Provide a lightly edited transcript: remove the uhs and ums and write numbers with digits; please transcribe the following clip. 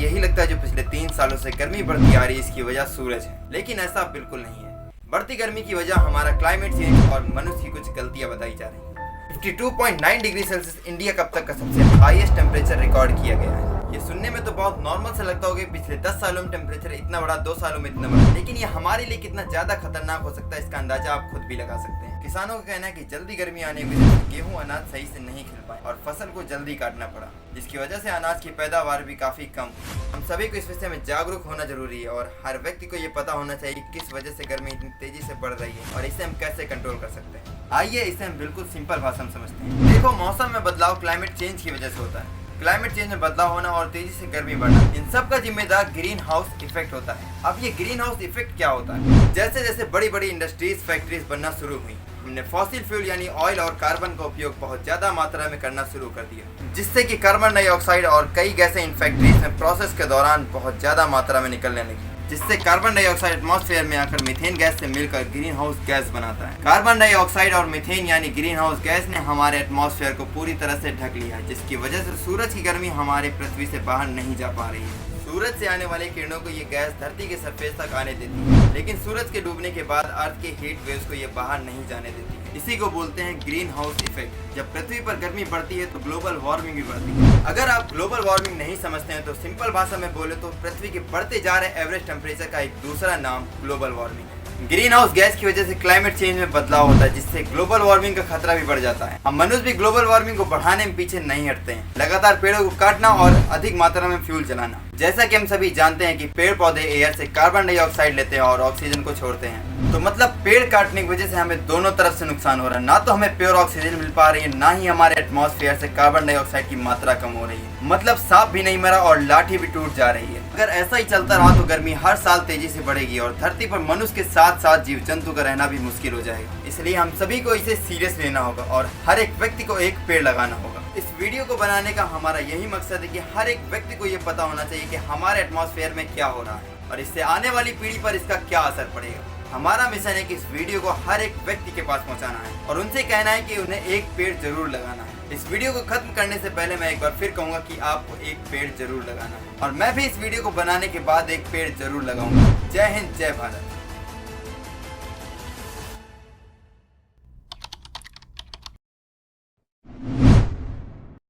यही लगता है जो पिछले 3 सालों से गर्मी बढ़ती आ रही है इसकी वजह सूरज है, लेकिन ऐसा बिल्कुल नहीं है। बढ़ती गर्मी की वजह हमारा क्लाइमेट चेंज और मनुष्य की कुछ गलतियां बताई जा रही हैं। 52.9 डिग्री सेल्सियस इंडिया का अब तक का सबसे हाईएस्ट टेम्परेचर रिकॉर्ड किया गया है। ये सुनने में तो बहुत नॉर्मल सा लगता होगा, पिछले 10 सालों में टेम्परेचर इतना बड़ा, 2 सालों में इतना बड़ा, लेकिन ये हमारे लिए कितना ज्यादा खतरनाक हो सकता है इसका अंदाजा आप खुद भी लगा सकते हैं। किसानों का कहना है कि जल्दी गर्मी आने की वजह से गेहूं अनाज सही से नहीं खिल पाए और फसल को जल्दी काटना पड़ा, जिसकी वजह से अनाज की पैदावार भी काफी कम। हम सभी को इस विषय में जागरूक होना जरूरी है और हर व्यक्ति को ये पता होना चाहिए कि किस वजह से गर्मी इतनी तेजी से बढ़ रही है और इसे हम कैसे कंट्रोल कर सकते हैं। आइए इसे हम बिल्कुल सिंपल भाषा में समझते हैं। देखो, मौसम में बदलाव क्लाइमेट चेंज की वजह से होता है। क्लाइमेट चेंज में बदलाव होना और तेजी से गर्मी बढ़ना, इन सब का जिम्मेदार ग्रीन हाउस इफेक्ट होता है। अब ये ग्रीन हाउस इफेक्ट क्या होता है? जैसे जैसे बड़ी बड़ी इंडस्ट्रीज, फैक्ट्रीज बनना शुरू हुई, हमने फॉसिल फ्यूल यानी ऑयल और कार्बन का उपयोग बहुत ज्यादा मात्रा में करना शुरू कर दिया, जिससे कि कार्बन डाइऑक्साइड और कई गैसें इन फैक्ट्रीज में प्रोसेस के दौरान बहुत ज्यादा मात्रा में निकलने लगी, जिससे कार्बन डाइऑक्साइड एटमॉस्फेयर में आकर मीथेन गैस से मिलकर ग्रीन हाउस गैस बनाता है। कार्बन डाइऑक्साइड और मीथेन यानी ग्रीन हाउस गैस ने हमारे एटमॉस्फेयर को पूरी तरह से ढक लिया है, जिसकी वजह से सूरज की गर्मी हमारे पृथ्वी से बाहर नहीं जा पा रही है। सूरज से आने वाले किरणों को ये गैस धरती के सरफेस तक आने देती है, लेकिन सूरज के डूबने के बाद अर्थ के हीट वेव्स को ये बाहर नहीं जाने देती। इसी को बोलते हैं ग्रीन हाउस इफेक्ट। जब पृथ्वी पर गर्मी बढ़ती है तो ग्लोबल वार्मिंग भी बढ़ती है। अगर आप ग्लोबल वार्मिंग नहीं समझते हैं तो सिंपल भाषा में बोले तो पृथ्वी के बढ़ते जा रहे एवरेज टेम्परेचर का एक दूसरा नाम ग्लोबल वार्मिंग है। ग्रीन हाउस गैस की वजह से क्लाइमेट चेंज में बदलाव होता है, जिससे ग्लोबल वार्मिंग का खतरा भी बढ़ जाता है। हम मनुष्य भी ग्लोबल वार्मिंग को बढ़ाने में पीछे नहीं हटते हैं। लगातार पेड़ों को काटना और अधिक मात्रा में फ्यूल जलाना। जैसा कि हम सभी जानते हैं कि पेड़ पौधे एयर से कार्बन डाइऑक्साइड लेते हैं और ऑक्सीजन को छोड़ते हैं, तो मतलब पेड़ काटने की वजह से हमें दोनों तरफ से नुकसान हो रहा है। ना तो हमें प्योर ऑक्सीजन मिल पा रही है, ना ही हमारे एटमॉस्फेयर से कार्बन डाइऑक्साइड की मात्रा कम हो रही है। मतलब सांप भी नहीं मरा और लाठी भी टूट जा रही है। अगर ऐसा ही चलता रहा तो गर्मी हर साल तेजी से बढ़ेगी और धरती पर मनुष्य के साथ साथ जीव जंतु का रहना भी मुश्किल हो जाएगा। इसलिए हम सभी को इसे सीरियस लेना होगा और हर एक व्यक्ति को एक पेड़ लगाना होगा। इस वीडियो को बनाने का हमारा यही मकसद है कि हर एक व्यक्ति को ये पता होना चाहिए कि हमारे एटमॉस्फेयर में क्या हो रहा है और इससे आने वाली पीढ़ी पर इसका क्या असर पड़ेगा। हमारा मिशन है कि इस वीडियो को हर एक व्यक्ति के पास पहुंचाना है और उनसे कहना है कि उन्हें एक पेड़ जरूर लगाना है। इस वीडियो को खत्म करने से पहले मैं एक बार फिर कहूंगा कि आपको एक पेड़ जरूर लगाना है और मैं भी इस वीडियो को बनाने के बाद एक पेड़ जरूर लगाऊंगा। जय हिंद, जय भारत।